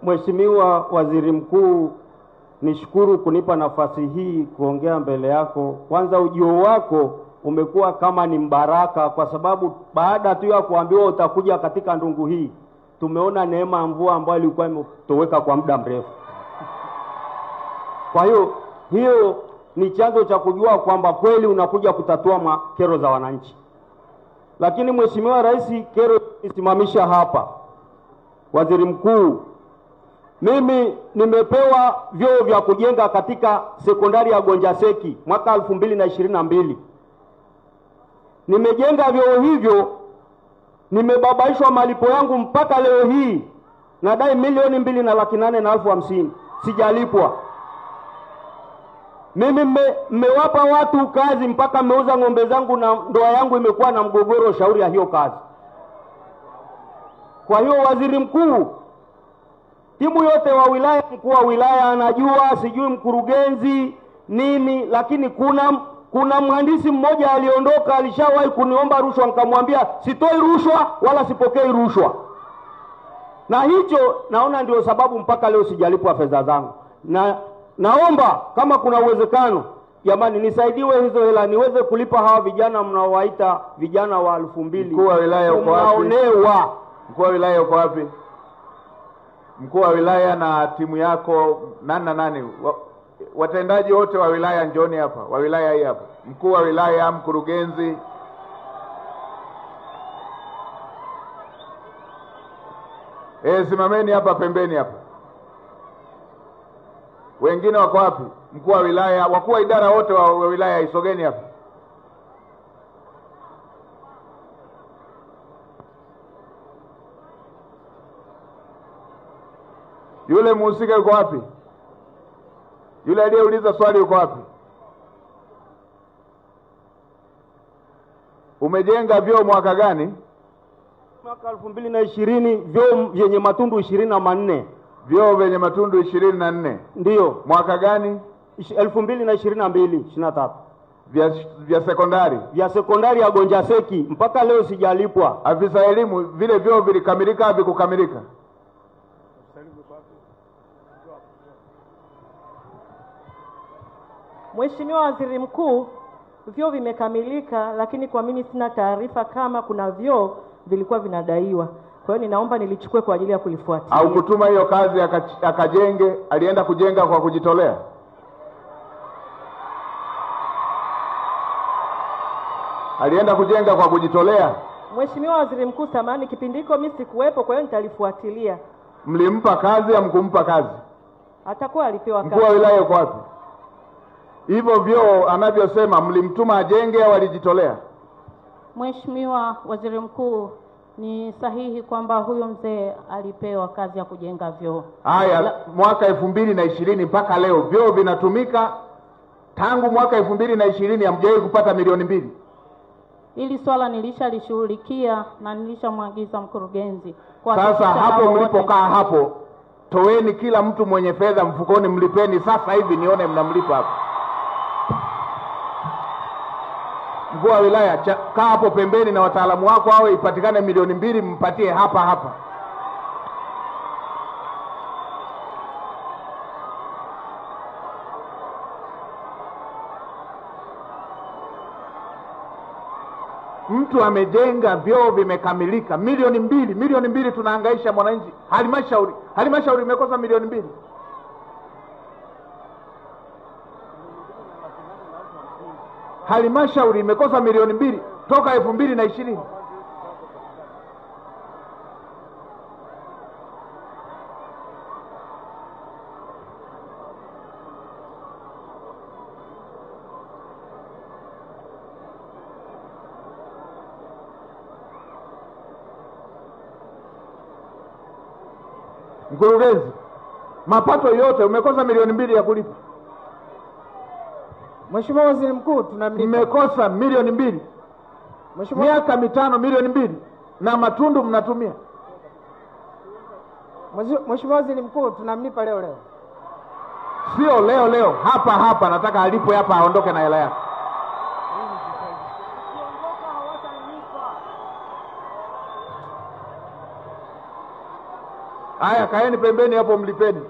Mheshimiwa Waziri Mkuu, nishukuru kunipa nafasi hii kuongea mbele yako. Kwanza ujio wako umekuwa kama ni mbaraka, kwa sababu baada tu ya kuambiwa utakuja katika ndungu hii, tumeona neema ya mvua ambayo ilikuwa imetoweka kwa muda mrefu. Kwa hiyo ni chanzo cha kujua kwamba kweli unakuja kutatua kero za wananchi. Lakini Mheshimiwa Rais, kero isimamisha hapa. Waziri Mkuu, mimi nimepewa vyoo vya kujenga katika sekondari ya Gonjaseki mwaka 2022. Nimejenga vyoo hivyo, nimebabaishwa malipo yangu mpaka leo hii nadai milioni 2,850,000 sijalipwa. Mimi mmewapa watu kazi mpaka mmeuza ng'ombe zangu na ndoa yangu imekuwa na mgogoro shauri ya hiyo kazi. Kwa hiyo Waziri Mkuu, timu yote wa wilaya, mkuu wa wilaya anajua, sijui mkurugenzi nini, lakini kuna mhandisi mmoja aliondoka, alishawahi kuniomba rushwa, nikamwambia sitoi rushwa wala sipokei rushwa. Na hicho naona ndio sababu mpaka leo sijalipwa fedha zangu. Naomba kama kuna uwezekano, jamani, nisaidiwe hizo hela niweze kulipa hawa vijana mnaowaita vijana wa 2000. Mkuu wa wilaya uko wapi? Mnaonewa. Mkuu wa wilaya uko wapi? Mkuu wa wilaya na timu yako nani? Watendaji wote wa wilaya njoni hapa. Wa wilaya hii hapa. Mkuu wa wilaya, mkurugenzi. Simameni hapa pembeni hapa. Wengine wako wapi? Mkuu wa wilaya, wakuu wa idara wote wa wilaya isogeni hapa. Yule mhusika yuko wapi? Yule aliyeuliza swali yuko wapi? Umejenga vyoo mwaka gani? Mwaka 2020, vyoo vyenye matundu 24. Vyoo vyenye matundu 24. Ndiyo. Mwaka gani? 2022, 23. Vya sekondari? Vya sekondari ya Gonjaseki, mpaka leo sijalipwa. Afisa elimu, vile vyoo vilikamilika au vikukamilika? Mheshimiwa Waziri Mkuu, vyoo vimekamilika, lakini kwa mimi sina taarifa kama kuna vyoo vilikuwa vinadaiwa. Kwa hiyo ninaomba nilichukue kwa ajili ya kulifuatilia. Au kutuma hiyo kazi akajenge, alienda kujenga kwa kujitolea? Alienda kujenga kwa kujitolea? Mheshimiwa Waziri Mkuu, samahani, kipindi hiko mimi sikuwepo, kwa hiyo nitalifuatilia. Mlimpa kazi au mkumpa kazi? Atakuwa alipewa kazi. Mkuu wa wilaya uko wapi? Hivyo vyoo anavyosema mlimtuma ajenge au alijitolea? Mheshimiwa Waziri Mkuu, ni sahihi kwamba huyo mzee alipewa kazi ya kujenga vyoo. Haya, mwaka 2020 mpaka leo vyoo vinatumika. Tangu mwaka 2020 hamjawahi kupata milioni 2. Hili swala nilishalishughulikia na nilishamwagiza mkurugenzi. Sasa hapo mlipokaa hapo, toeni kila mtu mwenye fedha mfukoni, mlipeni sasa hivi nione mnamlipa hapo. Mkuu wa wilaya, kaa hapo pembeni na wataalamu wako hao, ipatikane milioni 2 mpatie hapa. Mtu amejenga vyoo vimekamilika, milioni 2. Milioni 2 tunahangaisha mwananchi. Halmashauri imekosa milioni 2. Halmashauri imekosa milioni 2 toka 2020. Mkurugenzi, mapato yote umekosa milioni 2 ya kulipa. Mheshimiwa Waziri Mkuu, mmekosa milioni 2. Miaka 5 milioni 2 na matundu mnatumia. Mheshimiwa Waziri Mkuu, tunamlipa leo. Sio leo, hapa nataka alipwe hapa, aondoke na hela yake. Haya, kaeni pembeni hapo, mlipeni.